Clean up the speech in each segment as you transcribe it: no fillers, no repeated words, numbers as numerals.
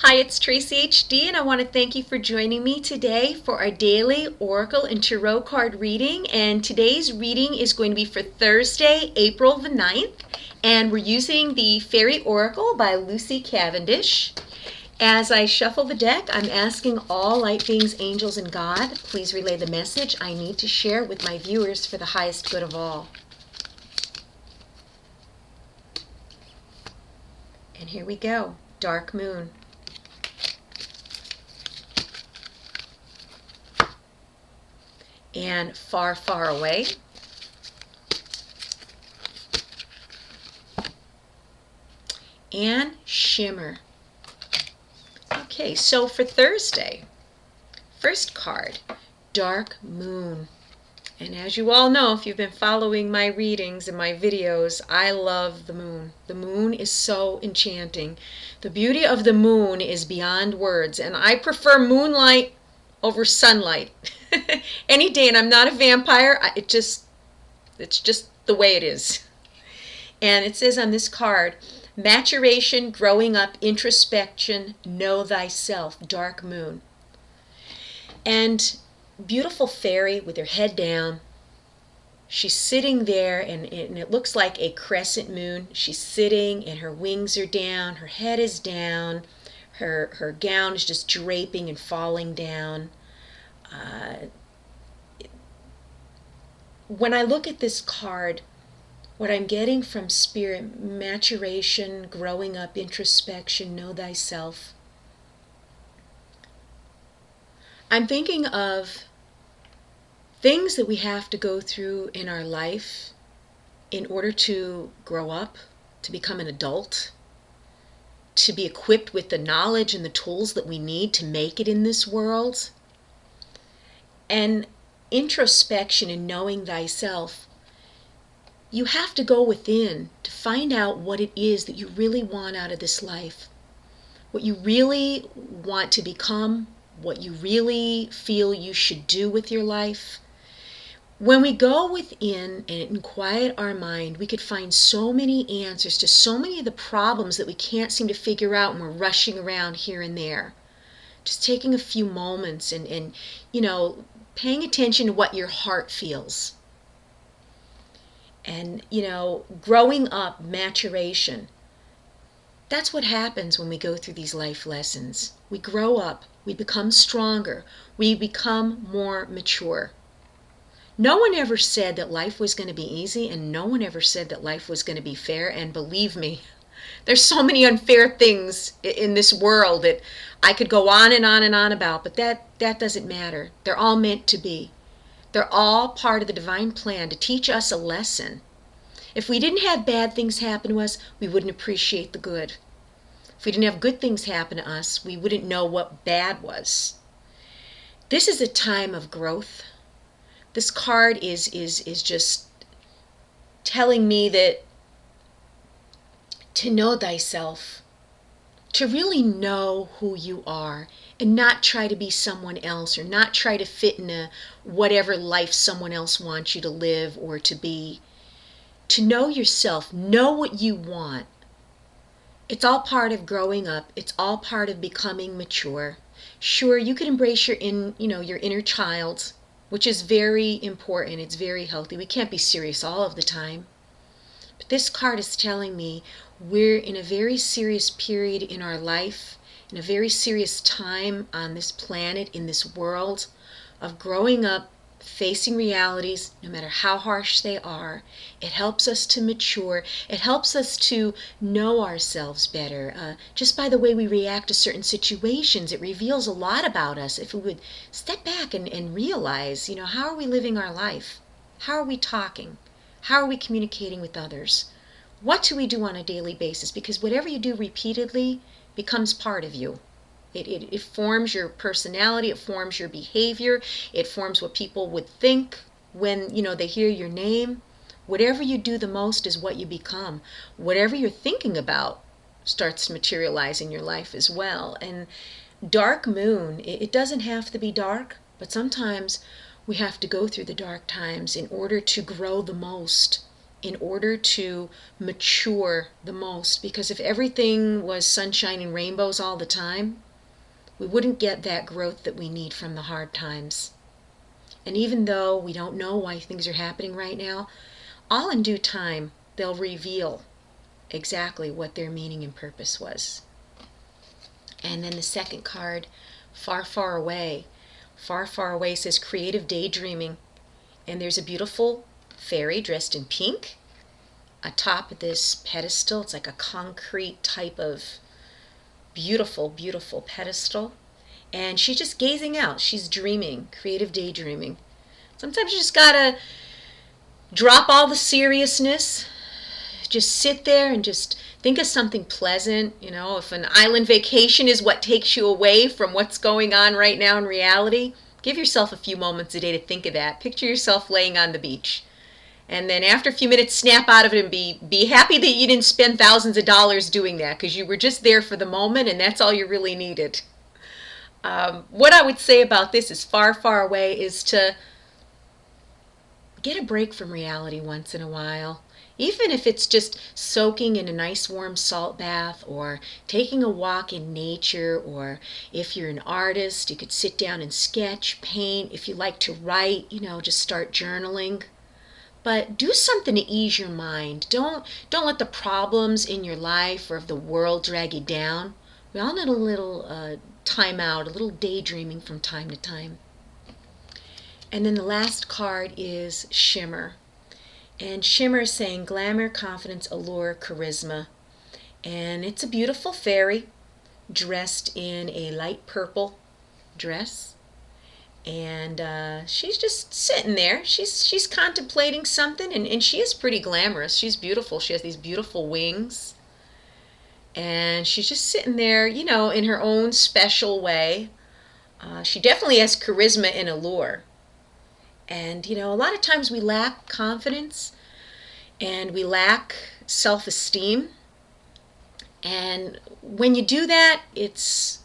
Hi, it's Tracy HD, and I want to thank you for joining me today for our daily Oracle and Tarot card reading. And today's reading is going to be for Thursday, April the 9th, and we're using the Fairy Oracle by Lucy Cavendish. As I shuffle the deck, I'm asking all light beings, angels, and God, please relay the message I need to share with my viewers for the highest good of all. And here we go, Dark Moon. And Far, Far Away. And Shimmer. Okay, so for Thursday, first card, Dark Moon. And as you all know, if you've been following my readings and my videos, I love the moon. The moon is so enchanting. The beauty of the moon is beyond words, and I prefer moonlight over sunlight any day. And I'm not a vampire. It's just the way it is. And it says on this card, maturation, growing up, introspection, know thyself, dark moon. And beautiful fairy with her head down. She's sitting there, and it looks like a crescent moon. She's sitting, and her wings are down, her head is down, her gown is just draping and falling down. When I look at this card, what I'm getting from Spirit, maturation, growing up, introspection, know thyself. I'm thinking of things that we have to go through in our life in order to grow up, to become an adult, to be equipped with the knowledge and the tools that we need to make it in this world. And introspection and knowing thyself, you have to go within to find out what it is that you really want out of this life, what you really want to become, what you really feel you should do with your life. When we go within and quiet our mind, we could find so many answers to so many of the problems that we can't seem to figure out when we're rushing around here and there. Just taking a few moments and paying attention to what your heart feels. And, growing up, maturation. That's what happens when we go through these life lessons. We grow up, we become stronger, we become more mature. No one ever said that life was going to be easy, and no one ever said that life was going to be fair. And believe me, there's so many unfair things in this world that I could go on and on and on about, but that doesn't matter. They're all meant to be. They're all part of the divine plan to teach us a lesson. If we didn't have bad things happen to us, we wouldn't appreciate the good. If we didn't have good things happen to us, we wouldn't know what bad was. This is a time of growth. This card is just telling me that to know thyself, to really know who you are, and not try to be someone else, or not try to fit in whatever life someone else wants you to live or to be. To know yourself, know what you want. It's all part of growing up. It's all part of becoming mature. Sure, you can embrace your inner child, which is very important. It's very healthy. We can't be serious all of the time. But this card is telling me we're in a very serious period in our life, in a very serious time on this planet, in this world, of growing up, facing realities, no matter how harsh they are. It helps us to mature. It helps us to know ourselves better. Just by the way we react to certain situations, it reveals a lot about us. If we would step back and realize, how are we living our life? How are we talking? How are we communicating with others? What do we do on a daily basis? Because whatever you do repeatedly becomes part of you. It forms your personality, it forms your behavior, it forms what people would think when they hear your name. Whatever you do the most is what you become. Whatever you're thinking about starts to materialize in your life as well. And dark moon, it doesn't have to be dark, but sometimes we have to go through the dark times in order to grow the most. in order to mature the most. Because if everything was sunshine and rainbows all the time, we wouldn't get that growth that we need from the hard times. And even though we don't know why things are happening right now, all in due time, they'll reveal exactly what their meaning and purpose was. And then the second card, Far, Far Away. Far, Far Away says creative daydreaming. And there's a beautiful fairy dressed in pink atop of this pedestal. It's like a concrete type of beautiful, beautiful pedestal. And she's just gazing out. She's dreaming, creative daydreaming. Sometimes you just gotta drop all the seriousness. Just sit there and just think of something pleasant. You know, if an island vacation is what takes you away from what's going on right now in reality, give yourself a few moments a day to think of that. Picture yourself laying on the beach. And then after a few minutes, snap out of it and be happy that you didn't spend thousands of dollars doing that, because you were just there for the moment and that's all you really needed. What I would say about this is Far, Far Away is to get a break from reality once in a while. Even if it's just soaking in a nice warm salt bath, or taking a walk in nature, or if you're an artist, you could sit down and sketch, paint. If you like to write, just start journaling. But do something to ease your mind. Don't let the problems in your life or of the world drag you down. We all need a little time out, a little daydreaming from time to time. And then the last card is Shimmer. And Shimmer is saying glamour, confidence, allure, charisma. And it's a beautiful fairy dressed in a light purple dress. And she's just sitting there. She's contemplating something, and she is pretty glamorous. She's beautiful. She has these beautiful wings. And she's just sitting there, in her own special way. She definitely has charisma and allure. And, a lot of times we lack confidence and we lack self-esteem. And when you do that, it's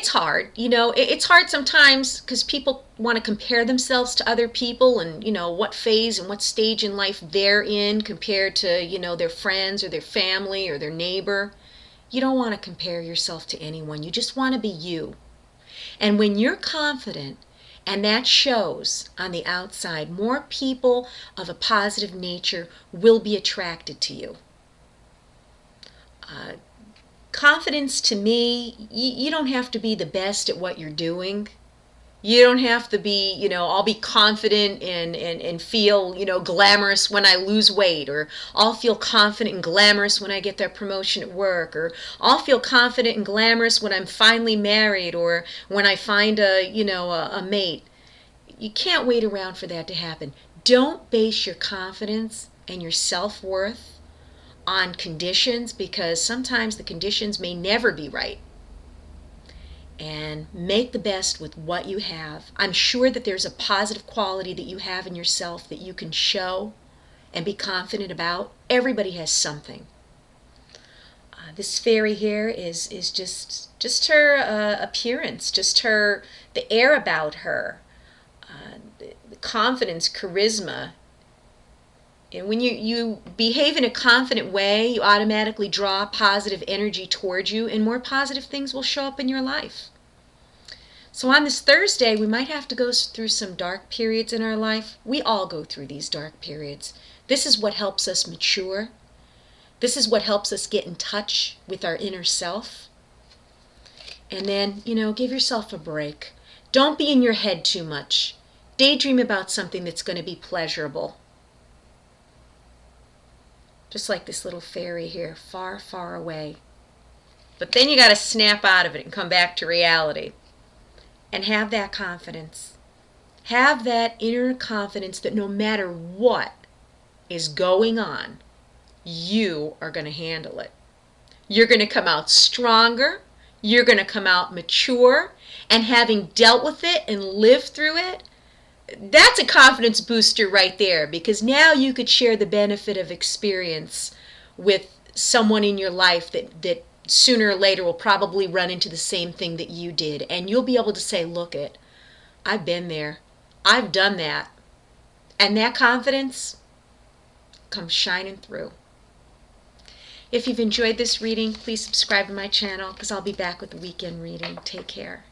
hard. It's hard sometimes because people want to compare themselves to other people and, what phase and what stage in life they're in compared to, their friends or their family or their neighbor. You don't want to compare yourself to anyone. You just want to be you. And when you're confident, and that shows on the outside, more people of a positive nature will be attracted to you. Confidence, to me, you don't have to be the best at what you're doing. You don't have to be, I'll be confident and feel, glamorous when I lose weight, or I'll feel confident and glamorous when I get that promotion at work, or I'll feel confident and glamorous when I'm finally married, or when I find a mate. You can't wait around for that to happen. Don't base your confidence and your self-worth on conditions, because sometimes the conditions may never be right. And make the best with what you have. I'm sure that there's a positive quality that you have in yourself that you can show and be confident about. Everybody has something. This fairy here is just her appearance, just the air about her, the confidence, charisma. And when you behave in a confident way, you automatically draw positive energy towards you, and more positive things will show up in your life. So on this Thursday, we might have to go through some dark periods in our life. We all go through these dark periods. This is what helps us mature. This is what helps us get in touch with our inner self. And then, give yourself a break. Don't be in your head too much. Daydream about something that's going to be pleasurable. Just like this little fairy here, far, far away. But then you got to snap out of it and come back to reality. And have that confidence. Have that inner confidence that no matter what is going on, you are going to handle it. You're going to come out stronger. You're going to come out mature. And having dealt with it and lived through it, that's a confidence booster right there, because now you could share the benefit of experience with someone in your life that sooner or later will probably run into the same thing that you did. And you'll be able to say, look it, I've been there. I've done that. And that confidence, comes shining through. If you've enjoyed this reading, please subscribe to my channel because I'll be back with the weekend reading. Take care.